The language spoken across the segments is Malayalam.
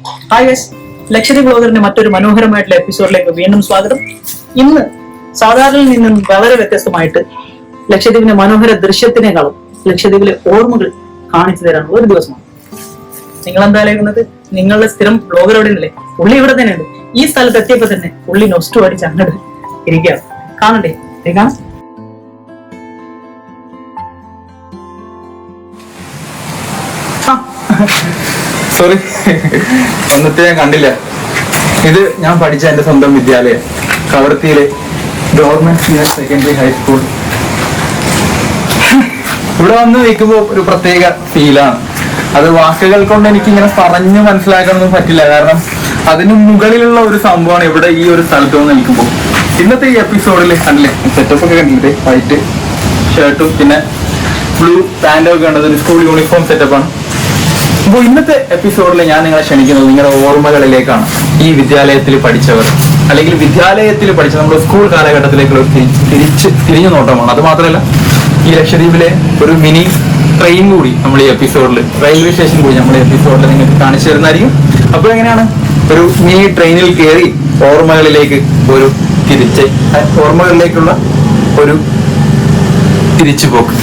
ഹായ് ഗൈസ്, ലക്ഷദ്വീപ് ബ്ലോഗറിന്റെ മറ്റൊരു മനോഹരമായിട്ടുള്ള എപ്പിസോഡിലേക്ക് വീണ്ടും സ്വാഗതം. ഇന്ന് സാധാരണയിൽ നിന്നും വളരെ വ്യത്യസ്തമായിട്ട് ലക്ഷദ്വീപിന്റെ മനോഹര ദൃശ്യത്തിനേക്കാളും ലക്ഷദ്വീപിലെ ഓർമ്മകൾ കാണിച്ചു തരാനുള്ള ഒരു ദിവസമാണ്. നിങ്ങൾ എന്തായാലും നിങ്ങളുടെ സ്ഥിരം ബ്ലോഗർ എവിടെ ഉണ്ടല്ലേ, പുള്ളി ഇവിടെ തന്നെയുണ്ട്. ഈ സ്ഥലത്ത് എത്തിയപ്പോ തന്നെ പുള്ളി നൊസ്റ്റു അടിച്ച് അങ്ങോട്ട് ഇരിക്കുകയാണ്. കാണണ്ടേ? കാണാം. സോറി, ഒന്നത്തെ ഞാൻ കണ്ടില്ല. ഇത് ഞാൻ പഠിച്ച എന്റെ സ്വന്തം വിദ്യാലയം, കവർത്തിയിലെ ഗവൺമെന്റ് സീനിയർ സെക്കൻഡറി ഹൈസ്കൂൾ. ഇവിടെ വന്ന് നിൽക്കുമ്പോൾ ഒരു പ്രത്യേക ഫീലാണ്. അത് വാക്കുകൾ കൊണ്ട് എനിക്ക് ഇങ്ങനെ പറഞ്ഞു മനസ്സിലാക്കാനൊന്നും പറ്റില്ല, കാരണം അതിന് മുകളിലുള്ള ഒരു സംഭവമാണ് ഇവിടെ ഈ ഒരു സ്ഥലത്ത് വന്ന് നിൽക്കുമ്പോൾ. ഇന്നത്തെ ഈ എപ്പിസോഡിൽ കണ്ടില്ലേ, സെറ്റപ്പ് ഒക്കെ കണ്ടില്ലേ, വൈറ്റ് ഷർട്ടും പിന്നെ ബ്ലൂ പാൻറ്റും ഒക്കെ കണ്ടത് ഒരു സ്കൂൾ യൂണിഫോം സെറ്റപ്പാണ്. അപ്പോൾ ഇന്നത്തെ എപ്പിസോഡിൽ ഞാൻ നിങ്ങളെ ക്ഷണിക്കുന്നത് നിങ്ങളുടെ ഓർമ്മകളിലേക്കാണ്. ഈ വിദ്യാലയത്തിൽ പഠിച്ചവർ അല്ലെങ്കിൽ വിദ്യാലയത്തിൽ പഠിച്ച നമ്മുടെ സ്കൂൾ കാലഘട്ടത്തിലേക്കുള്ള തിരിഞ്ഞു നോട്ടമാണ്. അത് മാത്രമല്ല, ഈ ലക്ഷദ്വീപിലെ ഒരു മിനി ട്രെയിൻ കൂടി നമ്മൾ ഈ എപ്പിസോഡിൽ, റെയിൽവേ സ്റ്റേഷൻ കൂടി നമ്മൾ ഈ എപ്പിസോഡിൽ നിങ്ങൾക്ക് കാണിച്ചു തരുന്നതായിരിക്കും. അപ്പോൾ എങ്ങനെയാണ് ഒരു മിനി ട്രെയിനിൽ കയറി ഓർമ്മകളിലേക്കുള്ള ഒരു തിരിച്ചുപോക്ക്.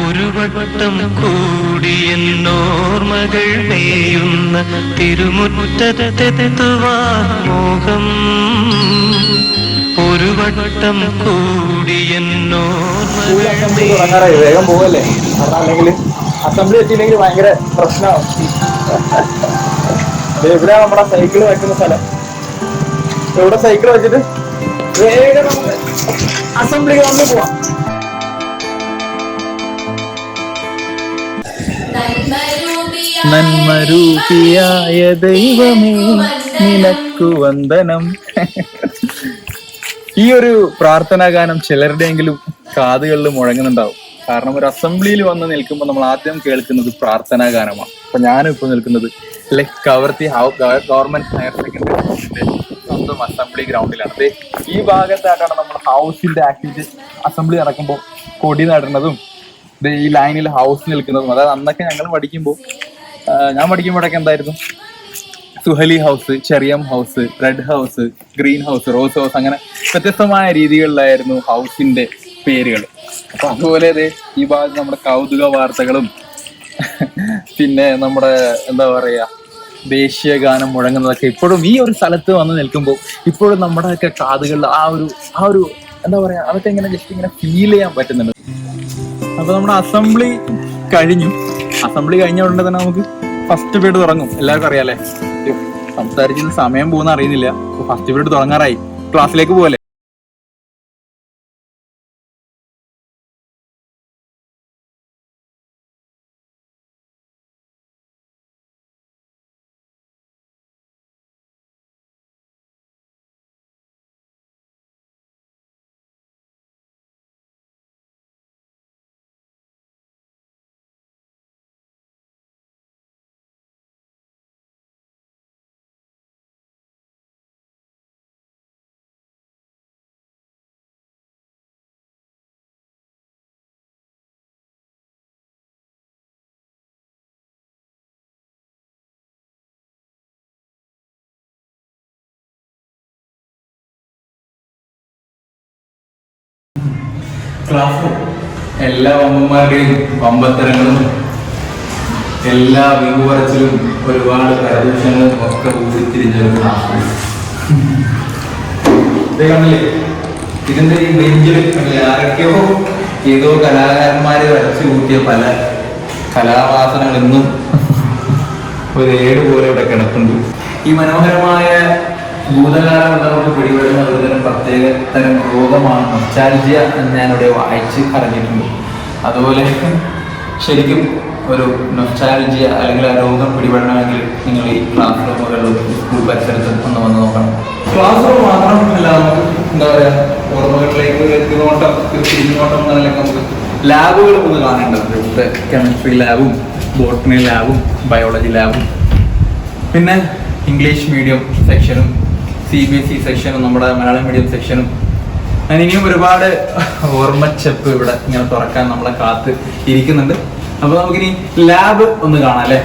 ഒരു വട്ടം കൂടിയെന്നോർമകൾ മേയുന്ന തിരുമുറ്റത്തെത്തുവാൻ മോഹം. ഒരു വട്ടം കൂടിയെന്നോർമകൾ വേഗം പോവല്ലേ, അല്ലെങ്കിൽ അസംബ്ലി എത്തിയില്ലെങ്കിൽ ഭയങ്കര പ്രശ്നമാവും. എവിടെയാണ് നമ്മുടെ സൈക്കിൾ വെക്കുന്ന സ്ഥലം? ഇവിടെ സൈക്കിൾ വെച്ചിട്ട് വേഗം നമുക്ക് അസംബ്ലി ഗ്രൗണ്ടിൽ പോവാം. നന്മരൂപിയായ ദൈവമേ നിനക്കു വന്ദനം. ഈ ഒരു പ്രാർത്ഥനാ ഗാനം ചിലരുടെയെങ്കിലും കാതുകളിൽ മുഴങ്ങുന്നുണ്ടാവും. കാരണം ഒരു അസംബ്ലിയിൽ വന്ന് നിൽക്കുമ്പോൾ നമ്മൾ ആദ്യം കേൾക്കുന്നത് പ്രാർത്ഥനാ ഗാനമാണ്. അപ്പൊ ഞാനും ഇപ്പൊ നിൽക്കുന്നത് കവർത്തി ഗവൺമെന്റ് ഹയർ സെക്കൻഡറി സ്കൂളിന്റെ സ്വന്തം അസംബ്ലി ഗ്രൗണ്ടിലാണ്. ഈ ഭാഗത്തായിട്ടാണ് നമ്മൾ ഹൗസിന്റെ ആക്ടിവിറ്റി, അസംബ്ലി നടക്കുമ്പോൾ കൊടി നടുന്നതും ഈ ലൈനിൽ ഹൗസ് നിൽക്കുന്നതും. അതായത് അന്നൊക്കെ ഞങ്ങൾ ഞാൻ പഠിക്കുമ്പോഴൊക്കെ എന്തായിരുന്നു, സുഹലി ഹൗസ്, ചെറിയം house, red house, green house, rose house, അങ്ങനെ വ്യത്യസ്തമായ രീതികളിലായിരുന്നു ഹൗസിന്റെ പേരുകൾ. അപ്പൊ അതുപോലെ ഈ ഭാഗത്ത് നമ്മുടെ കൗതുക വാർത്തകളും പിന്നെ നമ്മുടെ എന്താ പറയാ ദേശീയ ഗാനം മുഴങ്ങുന്നതൊക്കെ ഇപ്പോഴും ഈ ഒരു സ്ഥലത്ത് വന്ന് നിൽക്കുമ്പോൾ ഇപ്പോഴും നമ്മുടെയൊക്കെ കാതുകളിൽ ആ ഒരു എന്താ പറയാ, അതൊക്കെ ഇങ്ങനെ ജസ്റ്റ് ഇങ്ങനെ ഫീൽ ചെയ്യാൻ പറ്റുന്നുണ്ട്. അപ്പൊ നമ്മുടെ അസംബ്ലി കഴിഞ്ഞ ഉടനെ തന്നെ നമുക്ക് ഫസ്റ്റ് പീരീഡ് തുടങ്ങും. എല്ലാവർക്കും അറിയാലേ, സംസാരിച്ചിട്ട് സമയം പോകുന്ന അറിയുന്നില്ല. ഫസ്റ്റ് പീരീഡ് തുടങ്ങാറായി, ക്ലാസ്സിലേക്ക് പോകല്ലേ. ക്ലാസ് റൂം എല്ലാ അമ്മമാരുടെയും വമ്പത്തരങ്ങളും എല്ലാ വിവരച്ചിലും ഒരുപാട് പരദൂഷങ്ങളും ഒക്കെ ഊരിത്തിരിഞ്ഞൊരു ക്ലാസ് റൂം. കണ്ടില്ലേ, ഇതിന്റെ ഈ ബെഞ്ചിൽ ആരൊക്കെയോ ഏതോ കലാകാരന്മാര് വരച്ചു കൂട്ടിയ പല കലാവാസനകൾ ഇന്നും ഒരു ഏട് പോലെ ഇവിടെ കിടപ്പുണ്ട്. ഈ മനോഹരമായ ഭൂതകാലം നമുക്ക് പിടിപെടുന്ന ഒരുതരം പ്രത്യേക തരം രോഗമാണ് നൊസ്റ്റാൾജിയ എന്ന് ഞാനിവിടെ വായിച്ച് അറിഞ്ഞിട്ടുണ്ട്. അതുപോലെ ശരിക്കും ഒരു നൊസ്റ്റാൾജിയ അല്ലെങ്കിൽ ആ രോഗം പിടിപെടണമെങ്കിൽ നിങ്ങൾ ഈ ക്ലാസ് റൂമുകളിലും സ്കൂൾ പരിസരത്ത് ഒന്ന് വന്ന് നോക്കണം. ക്ലാസ് റൂം മാത്രമല്ല, നമുക്ക് എന്താ പറയുക, ഓർമ്മകളിലേക്ക് തിരിഞ്ഞോട്ടം എന്നതിലൊക്കെ നമുക്ക് ലാബുകൾ ഒന്ന് കാണേണ്ടതുണ്ട്. ഇവിടുത്തെ കെമിസ്ട്രി ലാബും ബോട്ടണി ലാബും ബയോളജി ലാബും പിന്നെ ഇംഗ്ലീഷ് മീഡിയം സെക്ഷനും CBSE സെക്ഷനും നമ്മുടെ മലയാളം മീഡിയം സെക്ഷനും അങ്ങനെ ഇനിയും ഒരുപാട് ഓർമ്മച്ചെപ്പ് ഇവിടെ ഇങ്ങനെ തുറക്കാൻ നമ്മളെ കാത്ത് ഇരിക്കുന്നുണ്ട്. അപ്പൊ നമുക്കിനി ലാബ് ഒന്ന് കാണാം അല്ലേ.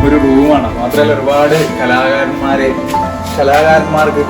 ഒരു റൂമാണ്. മാത്രമല്ല ഒരുപാട് കലാകാരന്മാർക്ക്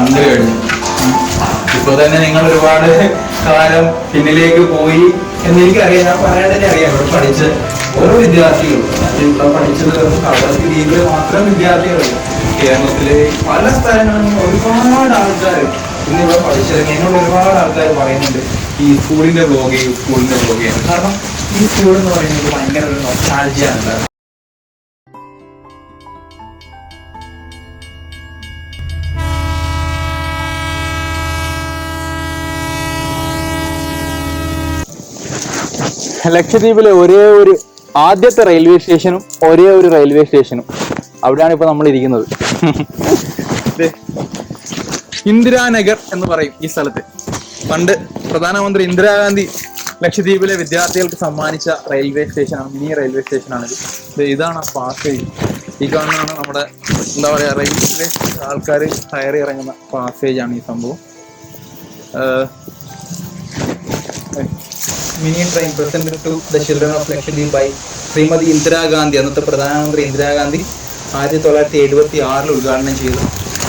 കണ്ടു കഴിഞ്ഞു. ഇപ്പൊ തന്നെ നിങ്ങൾ ഒരുപാട് കാലം പിന്നിലേക്ക് പോയി എന്നെനിക്കറിയാം. ഞാൻ പറയാതെ അറിയാം. ഇവിടെ പഠിച്ച ഓരോ വിദ്യാർത്ഥികളും ഇവിടെ പഠിച്ചത് കവരത്തി ദ്വീപില് മാത്രം വിദ്യാർത്ഥികളല്ല, കേരളത്തിലെ പല സ്ഥലങ്ങളിൽ നിന്ന് ഒരുപാട് ആൾക്കാർ ഇന്ന് ഇവിടെ പഠിച്ചിറങ്ങി. എന്നോട് ഒരുപാട് ആൾക്കാർ പറയുന്നുണ്ട് ഈ സ്കൂളിന്റെ ബ്ലോഗ് ചെയ്യും. കാരണം ഈ സ്കൂൾ എന്ന് പറയുന്നത് ഭയങ്കര ഒരു നൊസ്റ്റാൾജിയാണ്. ലക്ഷദ്വീപിലെ ആദ്യത്തെ റെയിൽവേ സ്റ്റേഷനും റെയിൽവേ സ്റ്റേഷനും അവിടെയാണ് ഇപ്പൊ നമ്മൾ ഇരിക്കുന്നത്. ഇന്ദിരാനഗർ എന്ന് പറയും ഈ സ്ഥലത്ത്. പണ്ട് പ്രധാനമന്ത്രി ഇന്ദിരാഗാന്ധി ലക്ഷദ്വീപിലെ വിദ്യാർത്ഥികൾക്ക് സമ്മാനിച്ച റെയിൽവേ സ്റ്റേഷനാണ്, മിനി റെയിൽവേ സ്റ്റേഷനാണിത്. ഇതാണ് പാസേജ്. ഈ കാണുന്നതാണ് നമ്മുടെ എന്താ പറയാ റെയിൽവേ ആൾക്കാർ കയറി ഇറങ്ങുന്ന പാസേജ് ആണ് ഈ സംഭവം. Mini train present to the children of Lakshadweep by Shrimati Indira Gandhi. അന്നത്തെ പ്രധാനമന്ത്രി ഇന്ദിരാഗാന്ധി 1976 ഉദ്ഘാടനം ചെയ്ത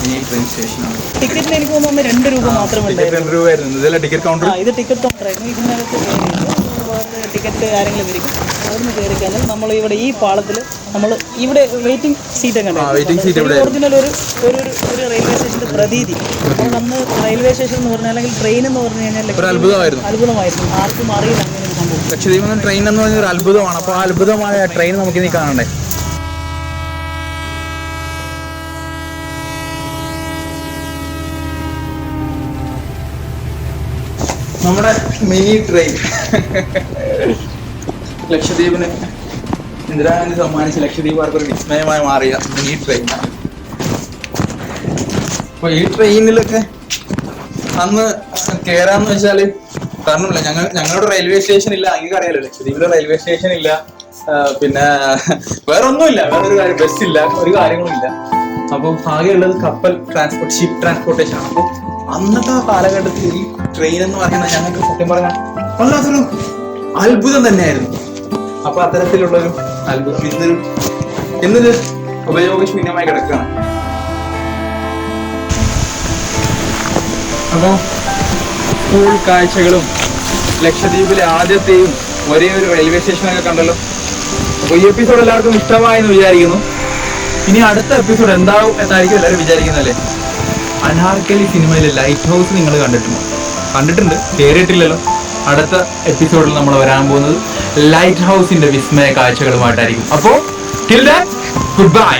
മിനി ട്രെയിൻ സ്റ്റേഷനാണ്. ടിക്കറ്റിന് എനിക്ക് തോന്നുന്നു 2 രൂപ മാത്രമേ രൂപയായിരുന്നു. ഇതല്ല ടിക്കറ്റ് കൗണ്ടർ. ഇത് ടിക്കറ്റ് കൗണ്ടറായിരുന്നു. ഇതിനകത്ത് ടിക്കറ്റ് ആരെങ്കിലും വരും അവിടുന്ന് കയറി കഴിഞ്ഞാൽ നമ്മൾ ഇവിടെ ഈ പാളത്തിൽ നമ്മൾ ഇവിടെ വെയിറ്റിംഗ് സീറ്റൊക്കെ ഒറിജിനൽ ഒരു റെയിൽവേ സ്റ്റേഷന്റെ പ്രതീതി. അപ്പോൾ അന്ന് റെയിൽവേ സ്റ്റേഷൻ എന്ന് പറഞ്ഞാൽ അല്ലെങ്കിൽ ട്രെയിൻ എന്ന് പറഞ്ഞു കഴിഞ്ഞാൽ അത്ഭുതമായിരുന്നു. ആർക്കും അറിയില്ല അങ്ങനെ ഒരു സംഭവം. ലക്ഷദ്വീപ് ട്രെയിൻ എന്ന് പറഞ്ഞ ഒരു അത്ഭുതമാണ്. അപ്പോൾ ആ അത്ഭുതമായ ട്രെയിൻ നമുക്ക് ഇനി കാണണ്ടേ. നമ്മുടെ മിനി ട്രെയിൻ ലക്ഷദ്വീപിന് ഇന്ദിരാഗാന്ധി സമ്മാനിച്ച ലക്ഷദ്വീപുകാർക്ക് ഒരു വിസ്മയമായി മാറിയ മിനി ട്രെയിനാണ്. അപ്പൊ ഈ ട്രെയിനിലൊക്കെ അന്ന് കയറാന്ന് വെച്ചാല് കാരണമില്ല, ഞങ്ങളുടെ റെയിൽവേ സ്റ്റേഷൻ ഇല്ല. അങ്ങനെ അറിയാലോ ലക്ഷദ്വീപിലെ റെയിൽവേ സ്റ്റേഷൻ ഇല്ല, പിന്നെ വേറെ ഒന്നുമില്ല, വേറൊരു കാര്യം ബസ്സില്ല, ഒരു കാര്യങ്ങളും ഇല്ല. അപ്പൊ ആകെയുള്ളത് കപ്പൽ ട്രാൻസ്പോർട്ട്, ഷിപ്പ് ട്രാൻസ്പോർട്ടേഷൻ ആണ്. അപ്പൊ അന്നത്തെ കാലഘട്ടത്തിൽ ഈ ട്രെയിൻ എന്ന് പറയുന്നത് ഞങ്ങൾക്ക് സത്യം പറഞ്ഞാൽ വല്ലാത്തൊരു അത്ഭുതം തന്നെയായിരുന്നു. അപ്പൊ അത്തരത്തിലുള്ളൊരു അത്ഭുതം ഇന്നത് ഉപയോഗശൂന്യമായി കിടക്കുകയാണ്. അപ്പോ സ്കൂൾ കാഴ്ചകളും ലക്ഷദ്വീപിലെ ആദ്യത്തെയും ഒരേ ഒരു റെയിൽവേ സ്റ്റേഷനൊക്കെ കണ്ടല്ലോ. അപ്പൊ ഈ എപ്പിസോഡ് എല്ലാവർക്കും ഇഷ്ടമായെന്ന് വിചാരിക്കുന്നു. ഇനി അടുത്ത എപ്പിസോഡ് എന്താവും എന്നായിരിക്കും എല്ലാവരും വിചാരിക്കുന്നല്ലേ. അനാർക്കലി സിനിമയിലെ ലൈറ്റ് ഹൗസ് നിങ്ങൾ കണ്ടിട്ടുണ്ട്, കയറിയിട്ടില്ലല്ലോ. അടുത്ത എപ്പിസോഡിൽ നമ്മൾ വരാൻ പോകുന്നത് ലൈറ്റ് ഹൗസിന്റെ വിസ്മയ കാഴ്ചകളുമായിട്ടായിരിക്കും. അപ്പോൾ ടിൽ ദെൻ ഗുഡ് ബൈ.